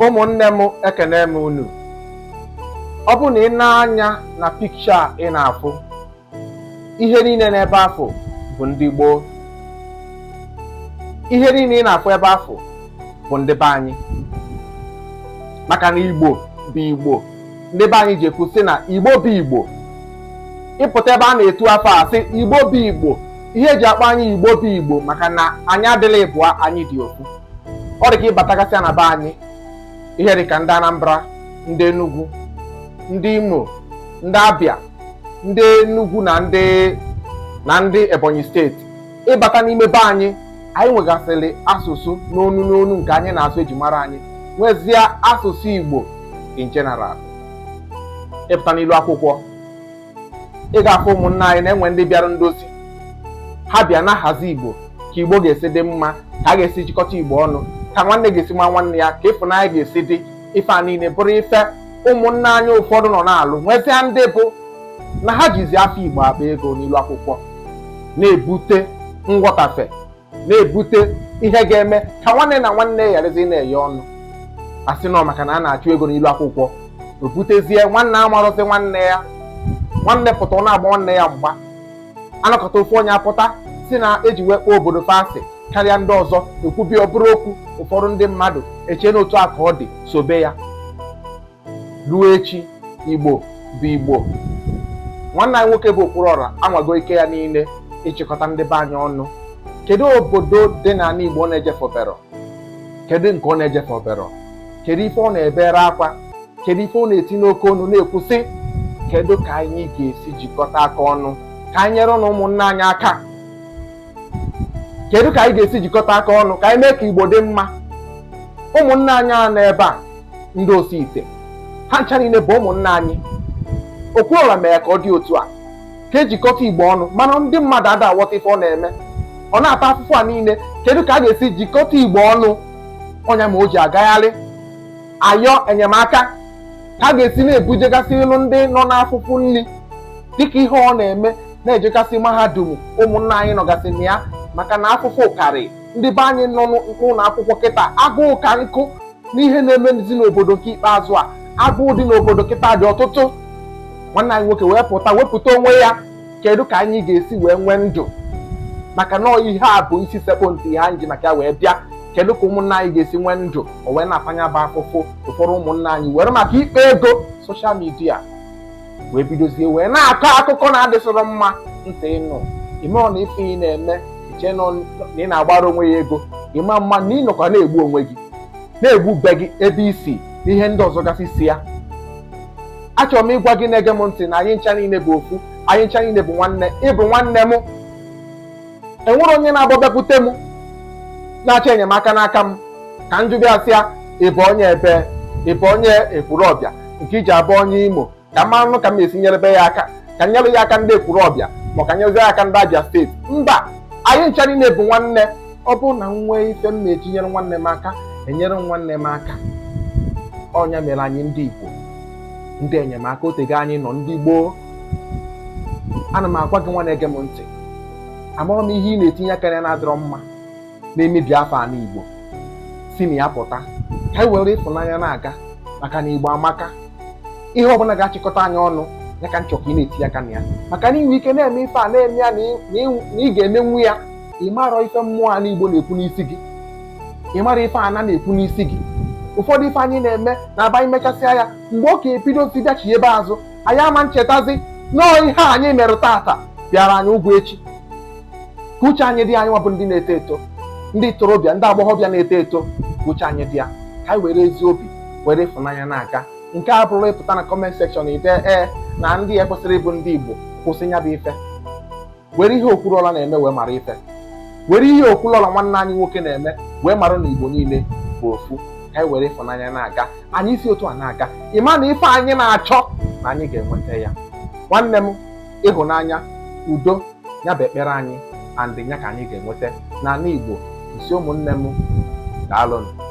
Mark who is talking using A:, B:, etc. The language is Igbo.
A: Ụmụnne m ekene m unu. Ọ bụ na ị na-anya na pikcha a ị na-afụ, ihe niile n'ebe afọ bụ ndị gboo. Ihe niile ị na-afụ ebe afọ bụ ndị be anyị. Maka na Igbo bụ Igbo. Ndị be anyị ji ekwu sị na Igbo bụ Igbo. Ịpụta ebe a na-etu afọ a sị Igbo bụ Igbo. Ihe eji akpọ anyị Igbo bụ Igbo maka na anyị adịla ịbụa, anyị dị ofu. Ọ dị ka ịbatagasịa na be anyị, ihe dị ka ndị Anambra, ndị Enugu, ndị Imo, ndị Abia, ndị Enugu na ndị Ebonyi steeti. Ịbata n'ime be anyị, anyị nwegasịrị asụsụ n'onu nke anyị na-asụ eji mara anyị, nwezie asụsụ Igbo in general. Ịpụta n'ilu akwụkwọ, ị ga-afụ ụmụnna anyị na-enwe ndị bịara ndozi. Ha bịa na-ahazi Igbo ka Igbo ga-esi dị mma, ka a ga-esi jikọta Igbo ọnụ, ka nwanne ga-esi nwa nwanne ya, ka ịfụnanya ga-esi dị. Ife a niile bụrụ ife ụmụnna anyị ụfọdụ nọ na-alụ, nwezie ndị bụ na ha jizi afọ Igbo akpa ego n'ilu akwụkwọ, na-ebute nghọtafe, na-ebute ihe ga-eme ka nwanne na nwanne gharazi na-eyi ọnụ. Asị nọ maka na a na-achụ ego n'ilu akwụkwọ, obutezie nwanne amarụzi nwanne ya, nwanne pụta na-agba nwanne ya mgba. Anakọta ofu onye apụta si na eji wee kpọọ obodo fasị karịa ndị ọzọ, ekwubi ọbụrụ okwu. Ụfọdụ ndị mmadụ eche n'otu a ka ọ dị, sobe ya. Ruo echi, Igbo bụ Igbo. Nwanne anyị nwoke bụ Okwuluọra anwago ike ya niile ịchịkọta ndị be anyị ọnụ. Kedu obodo dị n'ala Igbo ọ na-ejefobero? Kedu nke ọ na-ejefobero? Kedu ife ọ na-ebere akwa? Kedu ife ọ na-eti n'oke ọnụ na-ekwu sị kedu ka anyị ga-esi jikọta aka ọnụ ka anyị nyere ụmụnna anyị aka? Kedu ka anyị ga-esi jikọta aka ọnụ ka anyị mee ka Igbo dị mma? Ụmụnna anyị a n'ebe a, ndị osi ite, ha ncha niile bụ ụmụnna anyị. Okwuluọra mere ka ọ dị otu a, ka ejikọta Igbo ọnụ, mana ndị mmadụ ada aghọta ife ọ na-eme. Ọ na-ata afụfụ a niile. Kedu ka a ga-esi jikọta Igbo ọnụ? Ọnya ma o ji agagharị ayọ enyemaka, ka a ga-esi na-ebujegasị ilu ndị nọ n'afụfụ nri, dịka ihe ọ na-eme na-ejegasị mahadum ụmụnna anyị nọgasị na ya, maka na afụfụ karị. Ndị be anyị nọ n'ụlọ akwụkwọ kịta, agụụ ka nkụ n'ihe na-emezi n'obodo nke ikpeazụ a. Agụụ dị n'obodo kịta dị ọtụtụ. Nwanne anyị nwoke wee wepụta onwe ya. Kedu ka anyị ga-esi wee nwee ndụ? Maka na ihe a bụ isi sekpụ ntị ha nji maka ya wee bịa. Kedu ka ụmụnna anyị ga-esi nwee ndụ? O wee na-apanya bụ afụfụ ụfọdụ ụmụnna anyị were maka ikpe ego soshal midia wee bidozie wee na-akọ akụkọ na-adịsịrọ mma ntị ịnụ. Ime ọ na ife ị na-eme iche nọ na ị na-agbara onwe ya ego, ịma mma na ị nọkwa na-egbu onwe gị, na-egbu be gị ebe isi na ihe ndị ọzọ gasị si ya. Achọrọ m ịgwa gị na-ege m ntị na anyị ncha niile bụ ofu, anyị ncha niile bụ nwanne. Ị bụ nwanne m. Enwere onye na-agbabepụte m na-achọ enyemaka n'aka m ka njụbịasịa ịbụ onye ebe, ịbụ onye Ekwuluọbịa nke iji abụ onye Imo, ka mmanụ ka m esi nyerebe ya aka, ka nyere ya aka ndị Ekwuluọbịa ma ka nyere ya aka ndị Abia steeti. Mba, anyị ncha niile bụ nwanne. Ọ bụrụ na m nwee ife m na-eji nyere nwanne m aka, enyere nwanne m aka. Ọnya mere anyị ndị Igbo ndị enyemaka. Otego anyị nọ ndị gboo. Ana m agwa gị nwa na-ege m ntị, amara m ihe ị na-etinye aka ya na-adịrọ mma na-emebi afọ ala Igbo. Si na ya pụta ka anyị were ịfụnanya na-aga, maka na Igbo amaka. Ihe ọbụla ga-achịkọta anyị ọnụ ya ka nchọ ka ị na-etinye aka na ya, maka na inwe ike na-eme ife a na-eme ya na ị ga-emenwu ya. Ị marọ ife mmụọ ala Igbo na-ekwu n'isi gị, ị mara ife ana na-ekwu n'isi gị. Ụfọdụ ife anyị na-eme na-aba anyị mechasịa ya, mgbe ọ ka ebido si bịachi ebe azụ, anyị ama nchetazi nọọ ihe anyị mere tata bịara anyị ụgwọ echi. Ka uche anyị dị anyị nwabụ ndị na-eto eto, ndị torobịa, ndị agbọghọbịa na-eto eto, ka uche anyị dị ya, ka anyị were ezi obi were ịfụnanya na-aga. Nke a bụrụ ịpụta na kọment sekshọn ide na ndị ya kwesịrị ịbụ ndị Igbo. Kwụsị ya bụ ife. Were ihe Okwuluọra na-eme wee mara ife. Were ihe Okwuluọra nwanne anyị nwoke na-eme wee mara na Igbo niile bụ ofu. Ka anyị were ịfụnanya na-aga, anyị isi otu a na-aga, ịma na ife anyị na-achọ na anyị ga-enweta ya. Nwanne m, ịhụnanya, udo, ya bụ ekpere anyị, and ya ka anyị ga-enweta n'ala Igbo. Nsi ụmụnne m, daalụnụ.